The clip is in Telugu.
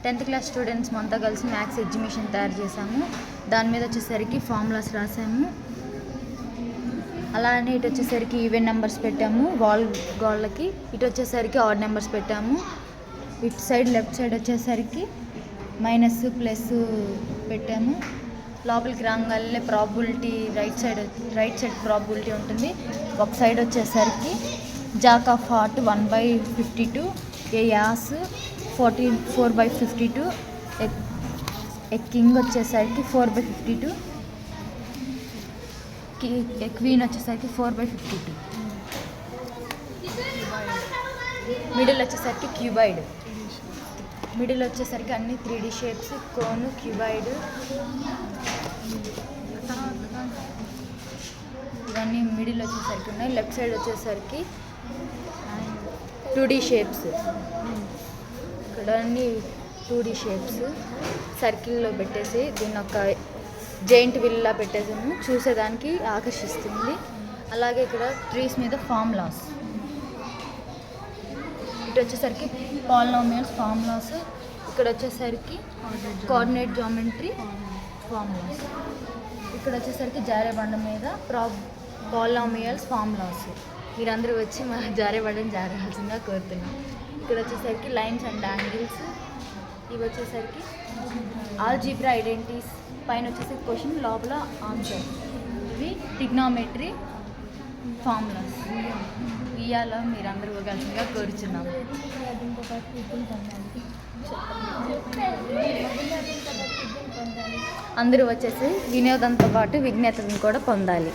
10th క్లాస్ స్టూడెంట్స్ అంతా కలిసి మ్యాథ్స్ ఎగ్జిబిషన్ తయారు చేసాము. దాని మీద వచ్చేసరికి ఫార్ములాస్ రాసాము. అలానే ఇటు వచ్చేసరికి ఈవెన్ నెంబర్స్ పెట్టాము గోళ్ళకి. ఇటు వచ్చేసరికి ఆడ్ నెంబర్స్ పెట్టాము. ఇటు సైడ్ లెఫ్ట్ సైడ్ వచ్చేసరికి మైనస్ ప్లస్ పెట్టాము. లోపలికి రాగానే ప్రాబిలిటీ రైట్ సైడ్ ప్రాబిలిటీ ఉంటుంది. ఒక సైడ్ వచ్చేసరికి jack of heart 1/52, a ace 4/52, a king వచ్చేసరికి 4/52, క్వీన్ వచ్చేసరికి 4/52. మిడిల్ వచ్చేసరికి క్యూబాయిడ్. మిడిల్ వచ్చేసరికి అన్ని 3D షేప్స్, కోను, క్యూబాయిడ్, ఇవన్నీ మిడిల్ వచ్చేసరికి ఉన్నాయి. లెఫ్ట్ సైడ్ వచ్చేసరికి 2D షేప్స్. ఇక్కడ అన్ని 2D షేప్స్ సర్కిల్లో పెట్టేసి దీన్ని ఒక జైంట్ విల్లా పెట్టేసాము, చూసేదానికి ఆకర్షిస్తుంది. అలాగే ఇక్కడ ట్రీస్ మీద ఫార్ములాస్. ఇటు వచ్చేసరికి పాలినామియల్స్ ఫార్ములాస్. ఇక్కడ వచ్చేసరికి కోఆర్డినేట్ జామెట్రీ ఫార్ములాస్. ఇక్కడ వచ్చేసరికి జారే బండ మీద పాలినామియల్స్ ఫార్ములాస్. మీరందరూ వచ్చి మా జారే బండని జారాల్సిందిగా కోరుతున్నాం. ఇక్కడ వచ్చేసరికి లైన్స్ అండ్ యాంగిల్స్. ఇవి వచ్చేసరికి ఆల్జీబ్రా ఐడెంటిటీస్. పైన వచ్చేసరికి క్వశ్చన్, లోపల ఆన్సర్. ఇవి ట్రిగ్నోమెట్రీ ఫార్ములాస్. ఇవాళ మీరందరూ ఇవ్వగలసిందిగా కోరుచున్నాము. అందరూ వచ్చేసి వినోదంతో పాటు విజ్ఞతను కూడా పొందాలి.